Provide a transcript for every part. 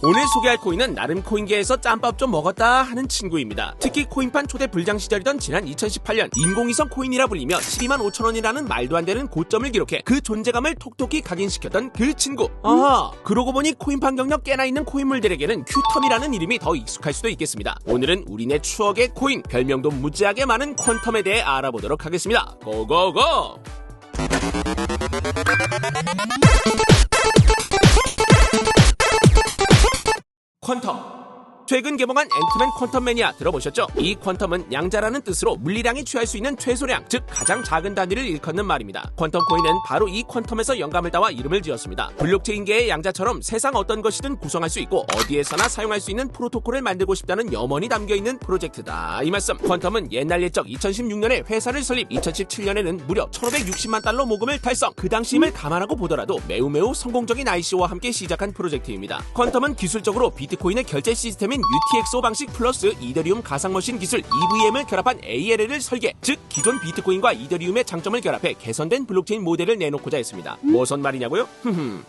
오늘 소개할 코인은 나름 코인계에서 짬밥 좀 먹었다 하는 친구입니다. 특히 코인판 초대 불장 시절이던 지난 2018년 인공위성 코인이라 불리며 12만 5천 원이라는 말도 안 되는 고점을 기록해 그 존재감을 톡톡히 각인시켰던 그 친구. 아하, 그러고 보니 코인판 경력 꽤나 있는 코인물들에게는 큐텀이라는 이름이 더 익숙할 수도 있겠습니다. 오늘은 우리네 추억의 코인, 별명도 무지하게 많은 퀀텀에 대해 알아보도록 하겠습니다. 고고고! 퀀텀. 최근 개봉한 앤트맨 퀀텀 매니아 들어보셨죠? 이 퀀텀은 양자라는 뜻으로 물리량이 취할 수 있는 최소량, 즉 가장 작은 단위를 일컫는 말입니다. 퀀텀 코인은 바로 이 퀀텀에서 영감을 따와 이름을 지었습니다. 블록체인계의 양자처럼 세상 어떤 것이든 구성할 수 있고 어디에서나 사용할 수 있는 프로토콜을 만들고 싶다는 염원이 담겨있는 프로젝트다 이 말씀. 퀀텀은 옛날 옛적 2016년에 회사를 설립, 2017년에는 무려 1560만 달러 모금을 달성. 그 당시임을 감안하고 보더라도 매우 성공적인 ICO와 함께 시작한 프로젝트입니다. 퀀텀은 기술적으로 비트코인의 결제 시스템인 UTXO 방식 플러스 이더리움 가상머신 기술 EVM을 결합한 ALL을 설계, 즉 기존 비트코인과 이더리움의 장점을 결합해 개선된 블록체인 모델을 내놓고자 했습니다. 무슨 말이냐고요?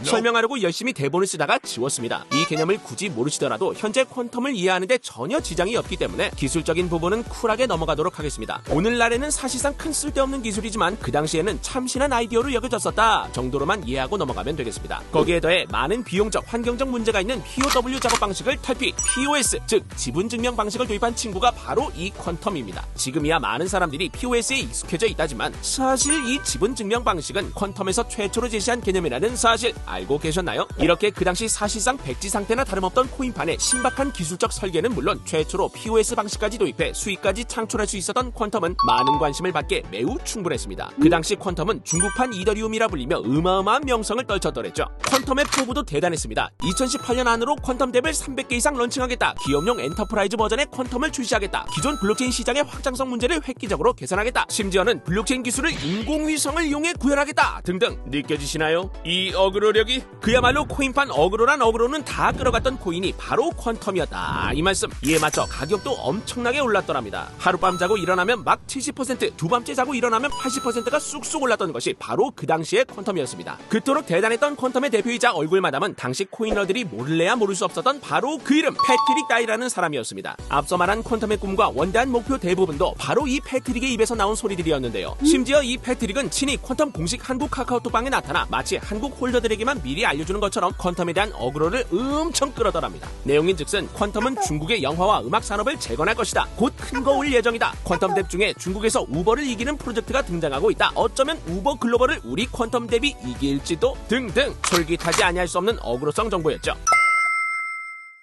설명하려고 열심히 대본을 쓰다가 지웠습니다. 이 개념을 굳이 모르시더라도 현재 퀀텀을 이해하는데 전혀 지장이 없기 때문에 기술적인 부분은 쿨하게 넘어가도록 하겠습니다. 오늘날에는 사실상 큰 쓸데없는 기술이지만 그 당시에는 참신한 아이디어로 여겨졌었다 정도로만 이해하고 넘어가면 되겠습니다. 거기에 더해 많은 비용적, 환경적 문제가 있는 POW 작업 방식을 탈피, POS 즉 지분증명 방식을 도입한 친구가 바로 이 퀀텀입니다. 지금이야 많은 사람들이 POS에 익숙해져 있다지만 사실 이 지분증명 방식은 퀀텀에서 최초로 제시한 개념이라는 사실 알고 계셨나요? 이렇게 그 당시 사실상 백지 상태나 다름없던 코인판의 신박한 기술적 설계는 물론 최초로 POS 방식까지 도입해 수익까지 창출할 수 있었던 퀀텀은 많은 관심을 받게 매우 충분했습니다. 그 당시 퀀텀은 중국판 이더리움이라 불리며 어마어마한 명성을 떨쳤더랬죠. 퀀텀의 포부도 대단했습니다. 2018년 안으로 퀀텀 덱을 300개 이상 런칭하겠다. 기업용 엔터프라이즈 버전의 퀀텀을 출시하겠다. 기존 블록체인 시장의 확장성 문제를 획기적으로 개선하겠다. 심지어는 블록체인 기술을 인공위성을 이용해 구현하겠다. 등등. 느껴지시나요? 이 어그로력이? 그야말로 코인판 어그로란 어그로는 다 끌어갔던 코인이 바로 퀀텀이었다. 이 말씀. 이에 맞춰 가격도 엄청나게 올랐더랍니다. 하룻밤 자고 일어나면 막 70%, 두밤째 자고 일어나면 80%가 쑥쑥 올랐던 것이 바로 그 당시의 퀀텀이었습니다. 그토록 대단했던 퀀텀의 대표이자 얼굴마담은 당시 코인러들이 모를래야 모를 수 없었던 바로 그 이름, 패트릭 다이라는 사람이었습니다. 앞서 말한 퀀텀의 꿈과 원대한 목표 대부분도 바로 이 패트릭의 입에서 나온 소리들이었는데요. 심지어 이 패트릭은 친히 퀀텀 공식 한국 카카오톡방에 나타나 마치 한국 홀더들에게만 미리 알려주는 것처럼 퀀텀에 대한 어그로를 엄청 끌어더랍니다. 내용인즉슨 퀀텀은 중국의 영화와 음악 산업을 재건할 것이다. 곧 큰 거 올 예정이다. 퀀텀 뎁 중에 중국에서 우버를 이기는 프로젝트가 등장하고 있다. 어쩌면 우버 글로벌을 우리 퀀텀 뎁이 이길지도 등등 솔깃하지 아니할 수 없는 어그로성 정보였죠.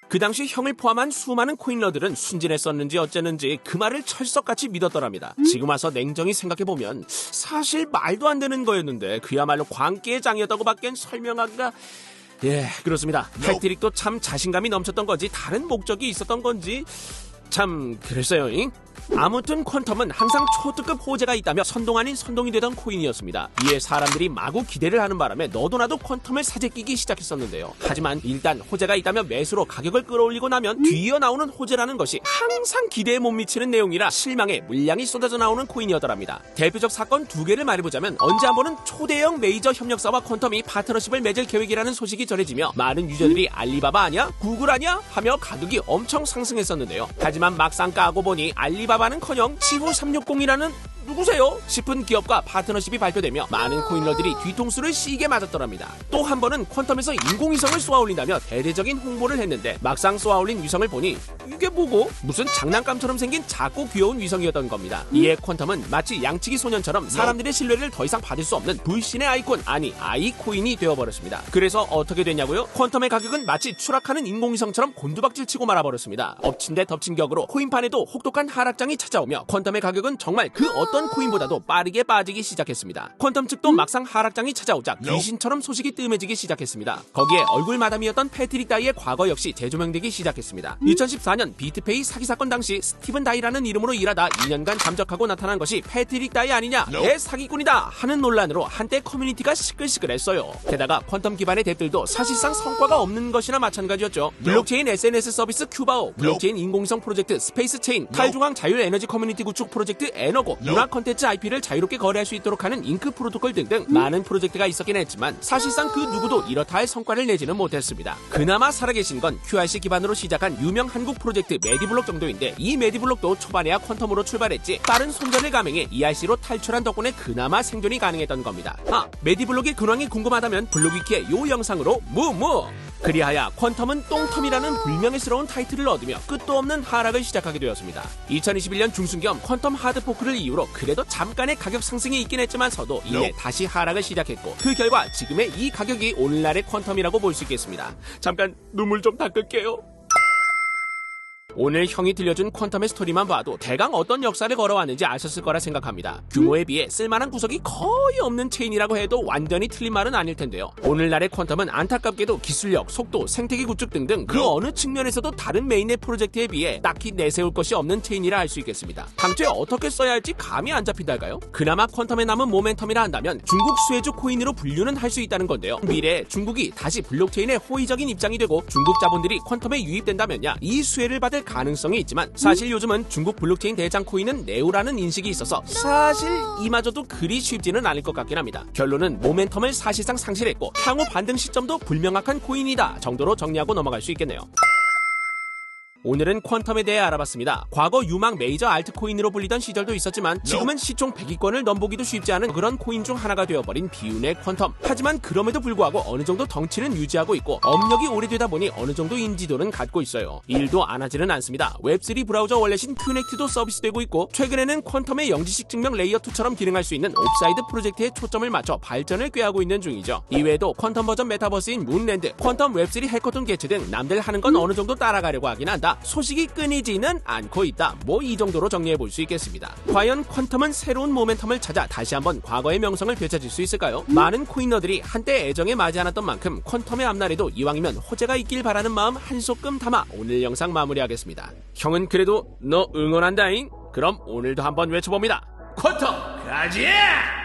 그 당시 형을 포함한 수많은 코인러들은 순진했었는지 어쨌는지 그 말을 철석같이 믿었더랍니다. 지금 와서 냉정히 생각해보면 사실 말도 안 되는 거였는데 그야말로 광기의 장이었다고 밖엔 설명하기가... 예, 그렇습니다. 패트릭도 참 자신감이 넘쳤던 건지 다른 목적이 있었던 건지 참 그랬어요. 아무튼 퀀텀은 항상 초특급 호재가 있다며 선동 아닌 선동이 되던 코인이었습니다. 이에 사람들이 마구 기대를 하는 바람에 너도나도 퀀텀을 사재 끼기 시작했었는데요. 하지만 일단 호재가 있다며 매수로 가격을 끌어올리고 나면 뒤이어 나오는 호재라는 것이 항상 기대에 못 미치는 내용이라 실망에 물량이 쏟아져 나오는 코인이었더랍니다. 대표적 사건 두 개를 말해보자면 언제 한 번은 초대형 메이저 협력사와 퀀텀이 파트너십을 맺을 계획이라는 소식이 전해지며 많은 유저들이 알리바바 아냐? 구글 아냐? 하며 가격이 엄청 상승했었는데요. 하지만 막상 까고 보니 알리바바는커녕 치후 360이라는 누구세요? 싶은 기업과 파트너십이 발표되며 많은 코인러들이 뒤통수를 시게 맞았더랍니다. 또 한 번은 퀀텀에서 인공위성을 쏘아올린다며 대대적인 홍보를 했는데 막상 쏘아올린 위성을 보니 이게 뭐고? 무슨 장난감처럼 생긴 작고 귀여운 위성이었던 겁니다. 이에 퀀텀은 마치 양치기 소년처럼 사람들의 신뢰를 더 이상 받을 수 없는 불신의 아이콘, 아니 아이코인이 되어버렸습니다. 그래서 어떻게 됐냐고요? 퀀텀의 가격은 마치 추락하는 인공위성처럼 곤두박질 치고 말아버렸습니다. 엎친 데 덮친 격으로 코인판에도 혹독한 하락장이 찾아오며 퀀텀의 가격은 정말 그 어떤 코인보다도 빠르게 빠지기 시작했습니다. 퀀텀 측도 막상 하락장이 찾아오자 귀신처럼 소식이 뜸해지기 시작했습니다. 거기에 얼굴 마담이었던 패트릭 다이의 과거 역시 재조명되기 시작했습니다. 2014년 비트페이 사기 사건 당시 스티븐 다이라는 이름으로 일하다 2년간 잠적하고 나타난 것이 패트릭 다이 아니냐, 내 사기꾼이다 하는 논란으로 한때 커뮤니티가 시끌시끌했어요. 게다가 퀀텀 기반의 덱들도 사실상 성과가 없는 것이나 마찬가지였죠. 블록체인 SNS 서비스 큐바오, 블록체인 인공위성 프로젝트 스페이스 체인, 탈중앙 자율 에너지 커뮤니티 구축 프로젝트 에너고, 문화 음악 컨텐츠 IP를 자유롭게 거래할 수 있도록 하는 잉크 프로토콜 등등 많은 프로젝트가 있었긴 했지만 사실상 그 누구도 이렇다 할 성과를 내지는 못했습니다. 그나마 살아계신 건 QRC 기반으로 시작한 유명 한국 프로젝트 메디블록 정도인데 이 메디블록도 초반에야 퀀텀으로 출발했지 빠른 손전을 감행해 ERC로 탈출한 덕분에 그나마 생존이 가능했던 겁니다. 메디블록의 근황이 궁금하다면 블록위키의 요 영상으로 무무! 그리하여 퀀텀은 똥텀이라는 불명예스러운 타이틀을 얻으며 끝도 없는 하락을 시작하게 되었습니다. 2021년 중순경 퀀텀 하드포크를 이유로 그래도 잠깐의 가격 상승이 있긴 했지만서도 이에 다시 하락을 시작했고 그 결과 지금의 이 가격이 오늘날의 퀀텀이라고 볼 수 있겠습니다. 잠깐 눈물 좀 닦을게요. 오늘 형이 들려준 퀀텀의 스토리만 봐도 대강 어떤 역사를 걸어왔는지 아셨을 거라 생각합니다. 규모에 비해 쓸만한 구석이 거의 없는 체인이라고 해도 완전히 틀린 말은 아닐 텐데요. 오늘날의 퀀텀은 안타깝게도 기술력, 속도, 생태계 구축 등등 그 어느 측면에서도 다른 메인의 프로젝트에 비해 딱히 내세울 것이 없는 체인이라 할 수 있겠습니다. 당초에 어떻게 써야 할지 감이 안 잡힌달까요? 그나마 퀀텀에 남은 모멘텀이라 한다면 중국 수혜주 코인으로 분류는 할 수 있다는 건데요. 미래에 중국이 다시 블록체인의 호의적인 입장이 되고 중국 자본들이 퀀텀에 유입된다면야 이 수혜를 받을 가능성이 있지만 사실 요즘은 중국 블록체인 대장 코인은 네오라는 인식이 있어서 사실 이마저도 그리 쉽지는 않을 것 같긴 합니다. 결론은 모멘텀을 사실상 상실했고 향후 반등 시점도 불명확한 코인이다 정도로 정리하고 넘어갈 수 있겠네요. 오늘은 퀀텀에 대해 알아봤습니다. 과거 유망 메이저 알트코인으로 불리던 시절도 있었지만 지금은 시총 100위권을 넘보기도 쉽지 않은 그런 코인 중 하나가 되어버린 비운의 퀀텀. 하지만 그럼에도 불구하고 어느 정도 덩치는 유지하고 있고 업력이 오래되다 보니 어느 정도 인지도는 갖고 있어요. 일도 안 하지는 않습니다. 웹3 브라우저 월렛인 큐넥트도 서비스되고 있고 최근에는 퀀텀의 영지식 증명 레이어2처럼 기능할 수 있는 옵사이드 프로젝트에 초점을 맞춰 발전을 꾀하고 있는 중이죠. 이외에도 퀀텀 버전 메타버스인 문랜드, 퀀텀 웹3 해커톤 개최 등 남들 하는 건 어느 정도 따라가려고 하긴 한다. 소식이 끊이지는 않고 있다. 뭐 이 정도로 정리해볼 수 있겠습니다. 과연 퀀텀은 새로운 모멘텀을 찾아 다시 한번 과거의 명성을 되찾을 수 있을까요? 많은 코인러들이 한때 애정에 맞지 않았던 만큼 퀀텀의 앞날에도 이왕이면 호재가 있길 바라는 마음 한소끔 담아 오늘 영상 마무리하겠습니다. 형은 그래도 너 응원한다잉? 그럼 오늘도 한번 외쳐봅니다. 퀀텀 가자!